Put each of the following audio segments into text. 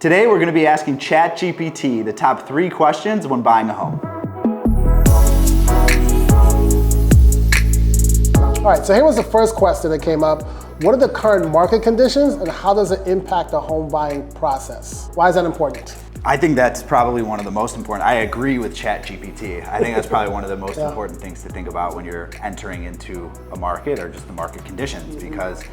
Today we're going to be asking Chat GPT the top 3 questions when buying a home. All right, so here was the first question that came up. What are the current market conditions and how does it impact the home buying process? Why is that important? I think that's probably one of the most important. I agree with Chat GPT. I think that's probably one of the most important things to think about when you're entering into a market or just the market conditions, because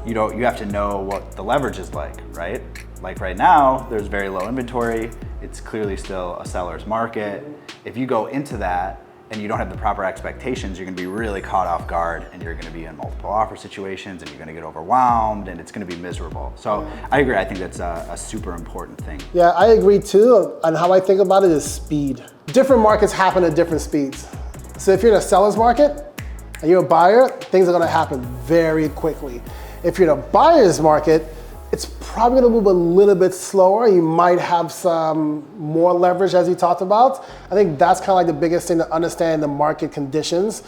you have to know what the leverage is like, right? Like right now, there's very low inventory. It's clearly still a seller's market. If you go into that and you don't have the proper expectations, you're gonna be really caught off guard and you're gonna be in multiple offer situations and you're gonna get overwhelmed and it's gonna be miserable. So I agree, I think that's a super important thing. Yeah, I agree too, and how I think about it is speed. Different markets happen at different speeds. So if you're in a seller's market and you're a buyer, things are gonna happen very quickly. If you're in a buyer's market, it's probably gonna move a little bit slower. You might have some more leverage as you talked about. I think that's kind of like the biggest thing to understand the market conditions.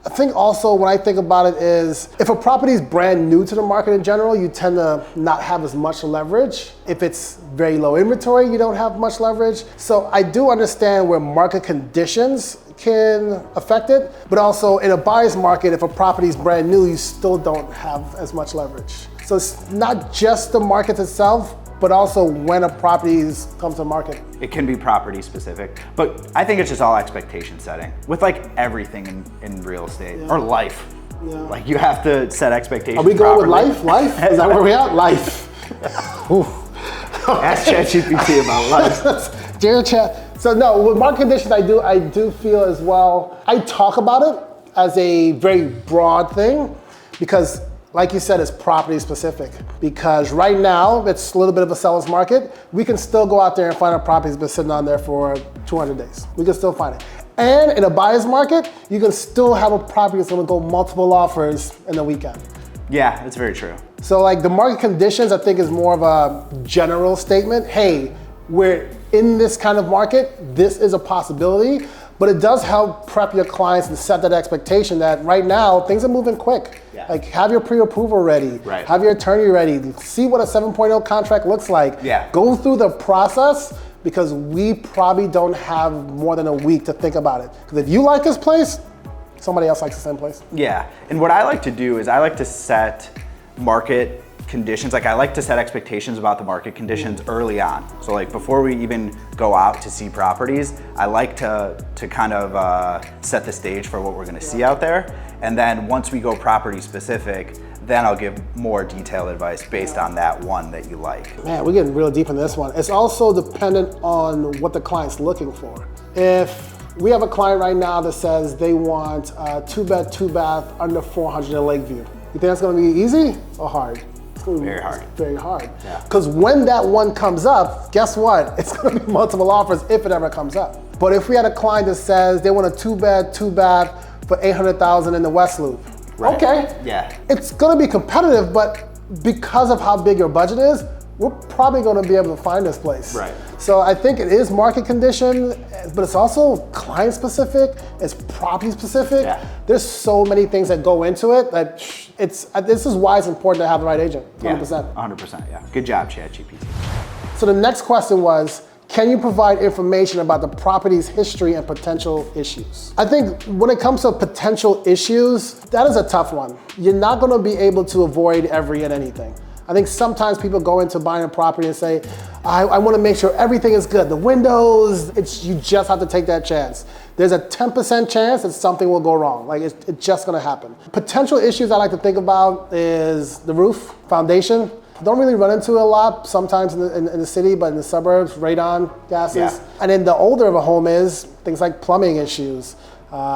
I think also when I think about it is, if a property is brand new to the market in general, you tend to not have as much leverage. If it's very low inventory, you don't have much leverage. So I do understand where market conditions can affect it, but also in a buyer's market, if a property is brand new, you still don't have as much leverage. So it's not just the market itself, but also when a property comes to market. It can be property specific, but I think it's just all expectation setting with like everything in real estate or life. Yeah. Like you have to set expectations. Are we going with life? Life? Is that where we are? Life. Ask ChatGPT about life. Dear Chat. So no, with market conditions, I do feel as well, I talk about it as a very broad thing because like you said, it's property specific, because right now it's a little bit of a seller's market. We can still go out there and find a property that's been sitting on there for 200 days. We can still find it. And in a buyer's market, you can still have a property that's gonna go multiple offers in the weekend. Yeah, that's very true. So like the market conditions, I think is more of a general statement. Hey, we're in this kind of market, this is a possibility, but it does help prep your clients and set that expectation that right now, things are moving quick. Yeah. Like have your pre-approval ready, have your attorney ready, see what a 7.0 contract looks like. Yeah. Go through the process because we probably don't have more than a week to think about it. Because if you like this place, somebody else likes the same place. Yeah, and what I like to do is I like to set market conditions, like I like to set expectations about the market conditions early on. So like before we even go out to see properties, I like to kind of set the stage for what we're gonna see out there. And then once we go property specific, then I'll give more detailed advice based on that one that you like. Man, we're getting real deep in this one. It's also dependent on what the client's looking for. If we have a client right now that says they want a 2-bed, 2-bath under 400 in Lakeview, you think that's gonna be easy or hard? Very hard. Very hard. Because when that one comes up, guess what? It's going to be multiple offers if it ever comes up. But if we had a client that says they want a 2-bed, 2-bath for $800,000 in the West Loop, okay. Yeah. It's going to be competitive, but because of how big your budget is, we're probably going to be able to find this place. Right. So I think it is market condition, but it's also client specific, it's property specific. Yeah. There's so many things that go into it that this is why it's important to have the right agent, 100%. Yeah, 100%, yeah. Good job, ChatGPT. So the next question was, can you provide information about the property's history and potential issues? I think when it comes to potential issues, that is a tough one. You're not gonna be able to avoid every and anything. I think sometimes people go into buying a property and say, I want to make sure everything is good. The windows, you just have to take that chance. There's a 10% chance that something will go wrong. Like it's just going to happen. Potential issues I like to think about is the roof, foundation. Don't really run into it a lot, sometimes in the city, but in the suburbs, radon, gases. Yeah. And then the older of a home is things like plumbing issues.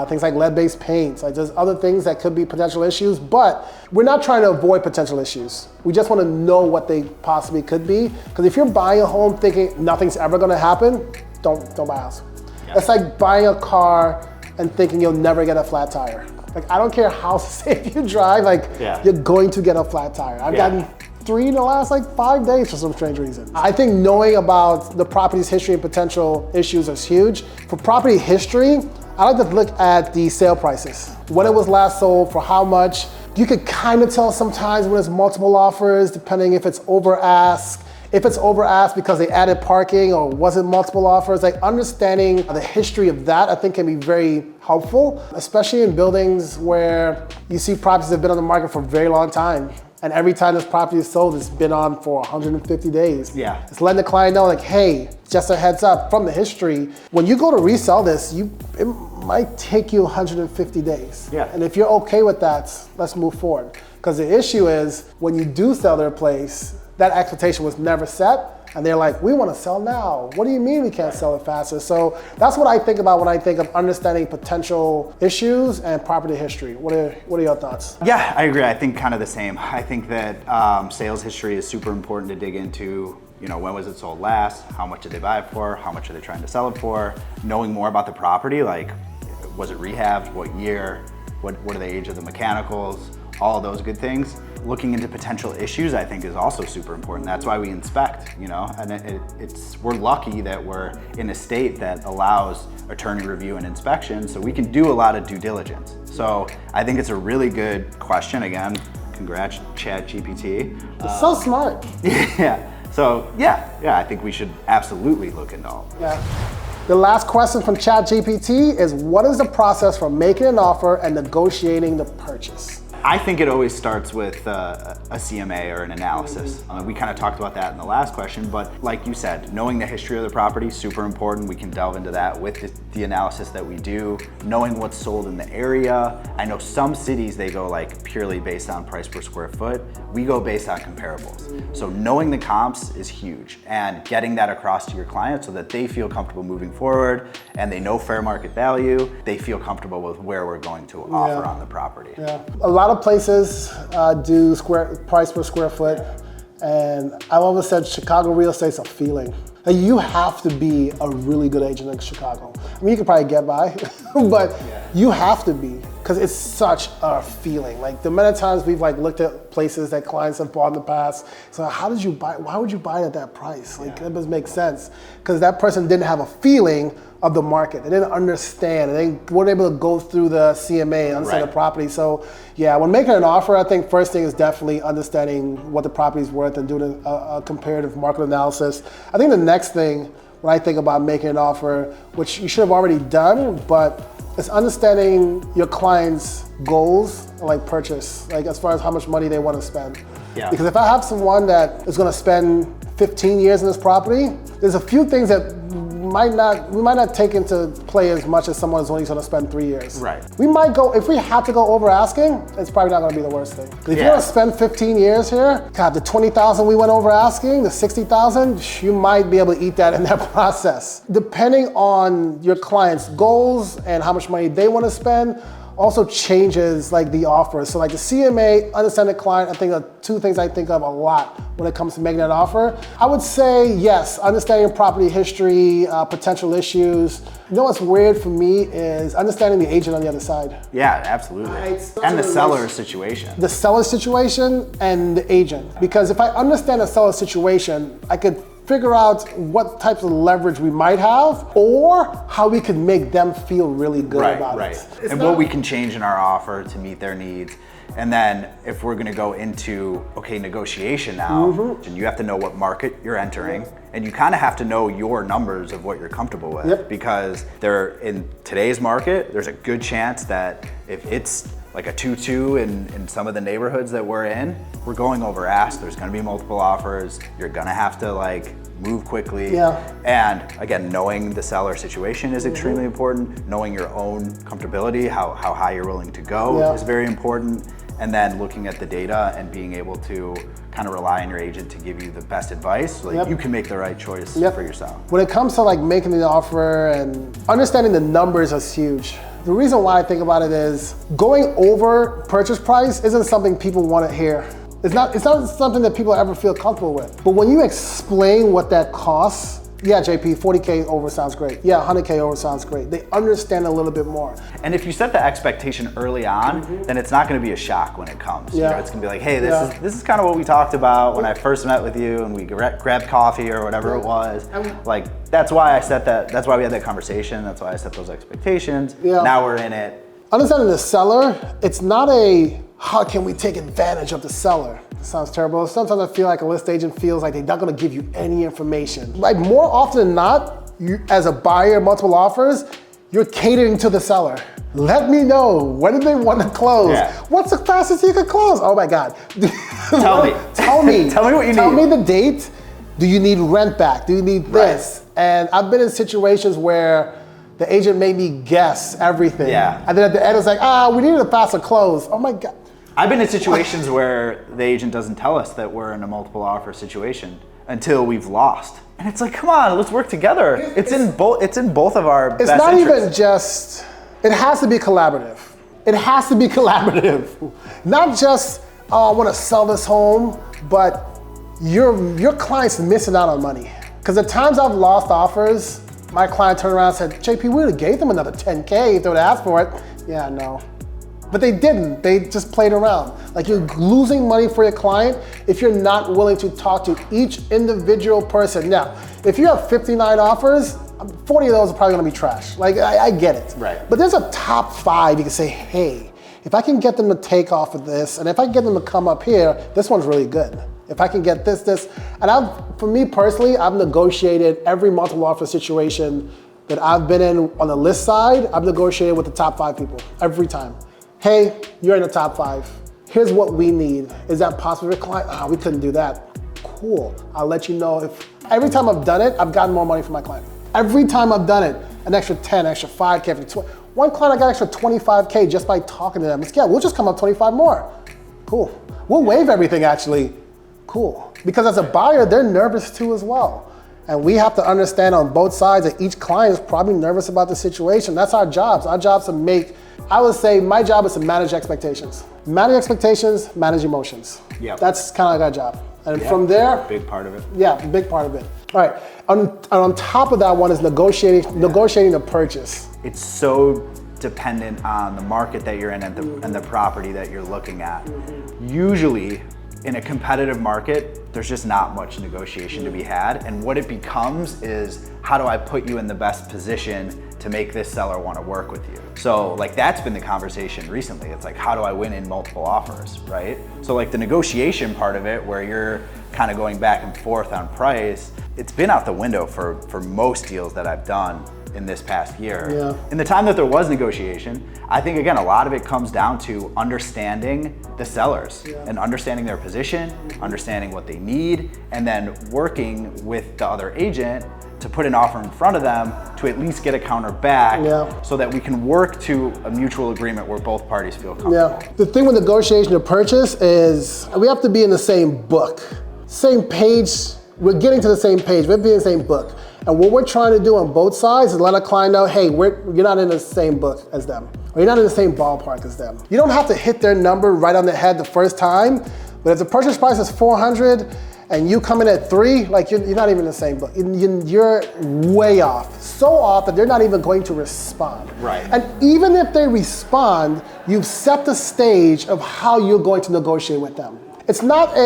Things like lead-based paints, like there's other things that could be potential issues, but we're not trying to avoid potential issues. We just want to know what they possibly could be. Because if you're buying a home thinking nothing's ever going to happen, don't buy a house. Yeah. It's like buying a car and thinking you'll never get a flat tire. Like I don't care how safe you drive, like you're going to get a flat tire. I've gotten 3 in the last like 5 days for some strange reason. I think knowing about the property's history and potential issues is huge. For property history, I like to look at the sale prices. When it was last sold, for how much. You could kind of tell sometimes when it's multiple offers, depending if it's over ask, If it's over asked because they added parking or wasn't multiple offers, like understanding the history of that, I think can be very helpful, especially in buildings where you see properties that have been on the market for a very long time. And every time this property is sold, it's been on for 150 days. Yeah. It's letting the client know like, hey, just a heads up from the history, when you go to resell this, it might take you 150 days. Yeah. And if you're okay with that, let's move forward. Because the issue is when you do sell their place, that expectation was never set. And they're like, we want to sell now. What do you mean we can't sell it faster? So that's what I think about when I think of understanding potential issues and property history. What are your thoughts? Yeah, I agree. I think kind of the same. I think that sales history is super important to dig into. You know, when was it sold last? How much did they buy it for? How much are they trying to sell it for? Knowing more about the property, like was it rehabbed? What year? What are the age of the mechanicals? All of those good things. Looking into potential issues, I think, is also super important. That's why we inspect, you know, and we're lucky that we're in a state that allows attorney review and inspection, so we can do a lot of due diligence. So I think it's a really good question. Again, congrats, Chat GPT. It's so smart. Yeah. So yeah, I think we should absolutely look into all. Yeah. The last question from Chat GPT is, what is the process for making an offer and negotiating the purchase? I think it always starts with a CMA or an analysis. We kind of talked about that in the last question, but like you said, knowing the history of the property, super important. We can delve into that with the analysis that we do, knowing what's sold in the area. I know some cities, they go like purely based on price per square foot. We go based on comparables. So knowing the comps is huge and getting that across to your client so that they feel comfortable moving forward and they know fair market value. They feel comfortable with where we're going to offer on the property. Yeah. A lot of places do price per square foot, and I've always said Chicago real estate's a feeling. Like, you have to be a really good agent in Chicago. I mean, you can probably get by, but you have to be, because it's such a feeling. Like, the many times we've like looked at places that clients have bought in the past, so how did you buy? Why would you buy it at that price? Like, that doesn't make sense, because that person didn't have a feeling of the market. They didn't understand. They weren't able to go through the CMA and understand the property. So yeah, when making an offer, I think first thing is definitely understanding what the property is worth and doing a comparative market analysis. I think the next thing when I think about making an offer, which you should have already done, but it's understanding your client's goals, like purchase, like as far as how much money they want to spend. Yeah. Because if I have someone that is going to spend 15 years in this property, there's a few things that we might not take into play as much as someone who's only going to spend 3 years. Right. We might go, if we have to go over asking, it's probably not going to be the worst thing. If you're going to spend 15 years here, God, the 20,000 we went over asking, the 60,000, you might be able to eat that in that process. Depending on your client's goals and how much money they want to spend, also changes like the offer. So like the CMA, understand the client, I think are two things I think of a lot when it comes to making an offer. I would say yes, understanding property history, potential issues. You know what's weird for me is understanding the agent on the other side. Yeah, absolutely. And the seller situation. The seller situation and the agent. Because if I understand the seller situation, I could figure out what types of leverage we might have or how we could make them feel really good about it. And what we can change in our offer to meet their needs. And then if we're gonna go into, okay, negotiation now, and you have to know what market you're entering, and you kind of have to know your numbers of what you're comfortable with, because in today's market, there's a good chance that if it's like a 2-2 in some of the neighborhoods that we're in, we're going over ask. There's gonna be multiple offers. You're gonna have to like move quickly. And again, knowing the seller situation is extremely important. Knowing your own comfortability, how high you're willing to go is very important. And then looking at the data and being able to kind of rely on your agent to give you the best advice so that you can make the right choice for yourself. When it comes to like making the offer and understanding the numbers is huge. The reason why I think about it is going over purchase price isn't something people want to hear. It's not something that people ever feel comfortable with. But when you explain what that costs, yeah, JP, 40K over sounds great. Yeah, 100K over sounds great. They understand a little bit more. And if you set the expectation early on, then it's not going to be a shock when it comes. You know, it's going to be like, hey, this is kind of what we talked about when I first met with you and we grabbed coffee or whatever it was. Like, that's why I set that. That's why we had that conversation. That's why I set those expectations. Now we're in it. Understanding the seller, it's not a how can we take advantage of the seller? It sounds terrible. Sometimes I feel like a list agent feels like they're not gonna give you any information. Like more often than not, you, as a buyer, multiple offers, you're catering to the seller. Let me know, when do they want to close? Yeah. What's the fastest you could close? Oh my God. Tell me. Tell me. Tell me what you need. Tell me the date. Do you need rent back? Do you need this? And I've been in situations where the agent made me guess everything. Yeah. And then at the end, it's like, we needed a faster close. Oh my God. I've been in situations where the agent doesn't tell us that we're in a multiple offer situation until we've lost. And it's like, come on, let's work together. It's in both of our best It's not interests. even just, it has to be collaborative. It has to be collaborative. Not just, I want to sell this home, but your client's missing out on money. Because the times I've lost offers, my client turned around and said, JP, we would have gave them another 10K if they would have asked for it. Yeah, no. But they didn't, they just played around. Like you're losing money for your client if you're not willing to talk to each individual person. Now, if you have 59 offers, 40 of those are probably gonna be trash. Like, I get it. Right. But there's a top 5 you can say, hey, if I can get them to take off of this, and if I can get them to come up here, this one's really good. If I can get this. And for me personally, I've negotiated every multiple offer situation that I've been in on the list side, I've negotiated with the top 5 people, every time. Hey, you're in the top 5. Here's what we need. Is that possible for your client? We couldn't do that. Cool, I'll let you know if, every time I've done it, I've gotten more money from my client. Every time I've done it, an extra 10, extra 5K, extra 20. One client I got extra 25K just by talking to them. It's, yeah, we'll just come up 25 more. Cool. We'll waive everything actually. Cool. Because as a buyer, they're nervous too as well. And we have to understand on both sides that each client is probably nervous about the situation. That's our jobs. Our job's to make, I would say my job is to manage expectations. Manage expectations, manage emotions. Yep. That's kind of like our job. And from there, big part of it. Yeah, big part of it. All right, on top of that one is negotiating the purchase. It's so dependent on the market that you're in and the property that you're looking at. Usually, in a competitive market, there's just not much negotiation to be had. And what it becomes is, how do I put you in the best position to make this seller want to work with you? So like that's been the conversation recently. It's like, how do I win in multiple offers, right? So like the negotiation part of it, where you're kind of going back and forth on price, it's been out the window for most deals that I've done in this past year. Yeah. In the time that there was negotiation, I think again, a lot of it comes down to understanding the sellers and understanding their position, understanding what they need, and then working with the other agent to put an offer in front of them to at least get a counter back so that we can work to a mutual agreement where both parties feel comfortable. Yeah. The thing with negotiation to purchase is we have to be in the same book, same page. We're getting to the same page, we're being in the same book. And what we're trying to do on both sides is let a client know, hey, you're not in the same book as them, or you're not in the same ballpark as them. You don't have to hit their number right on the head the first time, but if the purchase price is 400 and you come in at 3, like you're not even in the same book. You're way off, so off that they're not even going to respond. Right. And even if they respond, you've set the stage of how you're going to negotiate with them. It's not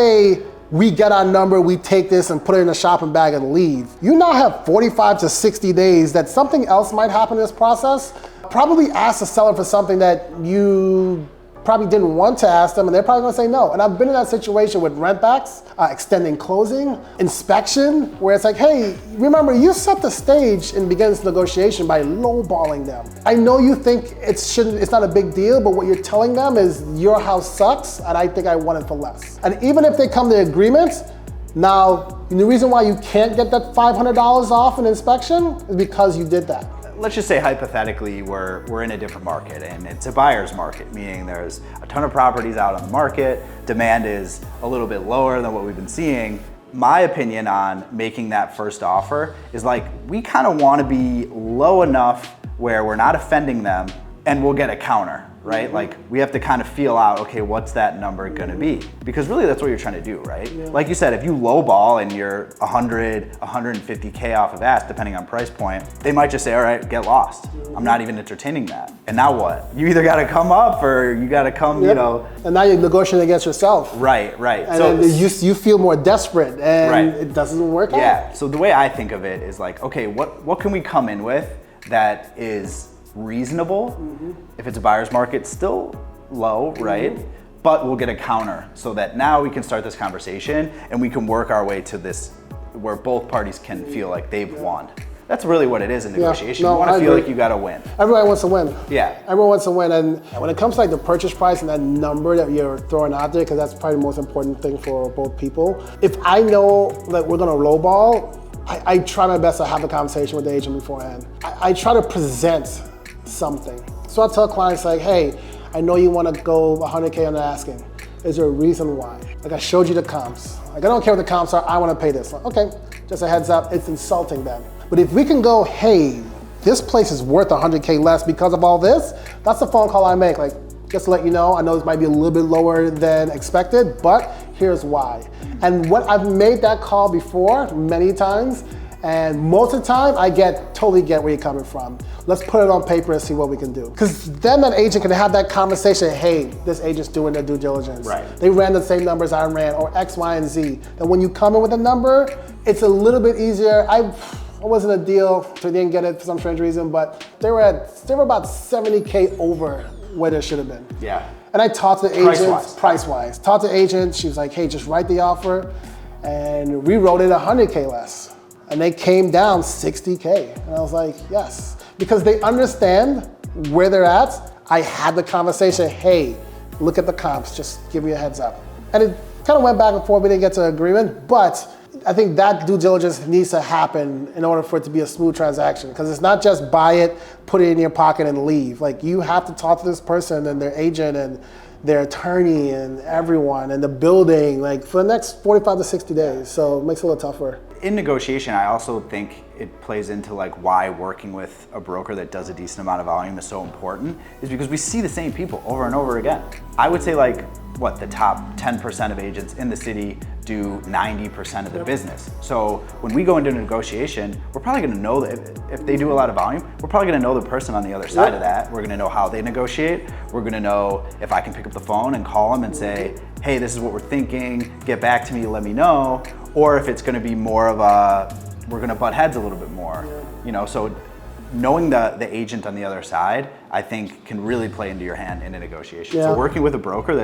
we get our number, we take this and put it in a shopping bag and leave. You now have 45 to 60 days that something else might happen in this process. Probably ask the seller for something that you probably didn't want to ask them, and they're probably gonna say no. And I've been in that situation with rent backs, extending closing, inspection, where it's like, hey, remember you set the stage and begin this negotiation by lowballing them. I know you think it's not a big deal, but what you're telling them is your house sucks and I think I want it for less. And even if they come to agreement, now the reason why you can't get that $500 off an inspection is because you did that. Let's just say hypothetically we're in a different market and it's a buyer's market, meaning there's a ton of properties out on the market, demand is a little bit lower than what we've been seeing. My opinion on making that first offer is like, we kind of want to be low enough where we're not offending them and we'll get a counter, right? Like we have to kind of feel out, okay, what's that number gonna be? Because really that's what you're trying to do, right? Yeah. Like you said, if you lowball and you're 100, 150K off of ask, depending on price point, they might just say, all right, get lost. I'm not even entertaining that. And now what? You either gotta come up or you gotta come, you know. And now you're negotiating against yourself. Right. And so you feel more desperate and it doesn't work out. Yeah, so the way I think of it is like, okay, what can we come in with that is reasonable? If it's a buyer's market, still low, right? but we'll get a counter so that now we can start this conversation and we can work our way to this where both parties can feel like they've won. That's really what it is in negotiation. No, you want I to feel agree. like you got to win. Everybody wants to win. Yeah. Everyone wants to win. And when it comes to like the purchase price and that number that you're throwing out there, because that's probably the most important thing for both people. If I know that we're going to lowball, I try my best to have a conversation with the agent beforehand. I try to present something. So I tell clients like, hey, I know you want to go 100K under asking. Is there a reason why? Like I showed you the comps. Like I don't care what the comps are, I want to pay this. Like, okay, just a heads up, it's insulting them. But if we can go, hey, this place is worth 100K less because of all this, that's the phone call I make. Like, just to let you know, I know this might be a little bit lower than expected, but here's why. And what I've made that call before many times, and most of the time I totally get where you're coming from. Let's put it on paper and see what we can do. Because then that agent can have that conversation, hey, this agent's doing their due diligence. Right. They ran the same numbers I ran, or X, Y, and Z. And when you come in with a number, it's a little bit easier. I wasn't a deal, so they didn't get it for some strange reason, but they were about 70K over where they should have been. Yeah. And I talked to the agent, Price-wise. Talked to the agent, she was like, hey, just write the offer, and we wrote it 100K less. And they came down 60K. And I was like, yes. Because they understand where they're at. I had the conversation, hey, look at the comps, just give me a heads up. And it kind of went back and forth, we didn't get to an agreement, but I think that due diligence needs to happen in order for it to be a smooth transaction. Because it's not just buy it, put it in your pocket and leave. Like you have to talk to this person and their agent and their attorney and everyone and the building like for the next 45 to 60 days. So it makes it a little tougher. In negotiation, I also think it plays into like why working with a broker that does a decent amount of volume is so important, is because we see the same people over and over again. I would say like, what, the top 10% of agents in the city do 90% of the business. So when we go into negotiation, we're probably gonna know that if they do a lot of volume, we're probably gonna know the person on the other side of that. We're gonna know how they negotiate. We're gonna know if I can pick up the phone and call them and say, hey, this is what we're thinking, get back to me, let me know. Or if it's gonna be more of a, we're gonna butt heads a little bit more. You know, so knowing the agent on the other side, I think can really play into your hand in a negotiation. Yeah. So working with a broker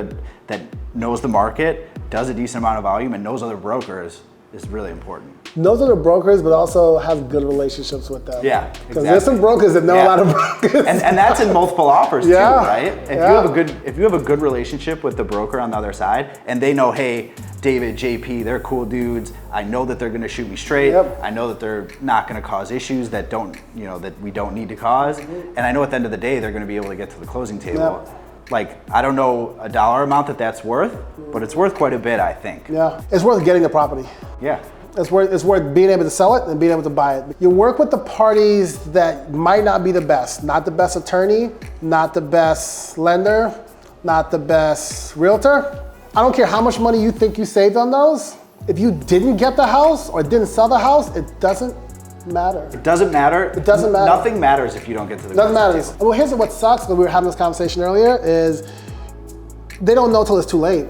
that knows the market, does a decent amount of volume, and knows other brokers is really important. Knows other brokers, but also has good relationships with them. Yeah, Because there's some brokers that know a lot of brokers. And that's in multiple offers too, right? If you have a good relationship with the broker on the other side, and they know, hey, David, JP, they're cool dudes. I know that they're gonna shoot me straight. Yep. I know that they're not gonna cause issues that that we don't need to cause. And I know at the end of the day, they're gonna be able to get to the closing table. Yep. Like, I don't know a dollar amount that's worth, but it's worth quite a bit, I think. Yeah, it's worth getting the property. Yeah. It's worth being able to sell it and being able to buy it. You work with the parties that might not be the best. Not the best attorney, not the best lender, not the best realtor. I don't care how much money you think you saved on those. If you didn't get the house or didn't sell the house, it doesn't matter. It doesn't matter. It doesn't matter. Nothing matters if you don't get to the Doesn't closing matter. table. Well, here's what sucks, because we were having this conversation earlier, is they don't know till it's too late.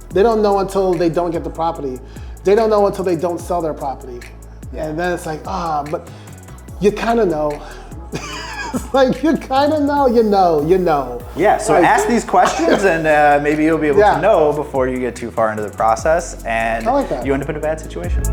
They don't know until they don't get the property. They don't know until they don't sell their property. Yeah. And then it's like, but you kind of know. It's like, you kind of know, you know. Yeah, so like, ask these questions and maybe you'll be able Yeah. to know before you get too far into the process and I like that. you end up in a bad situation.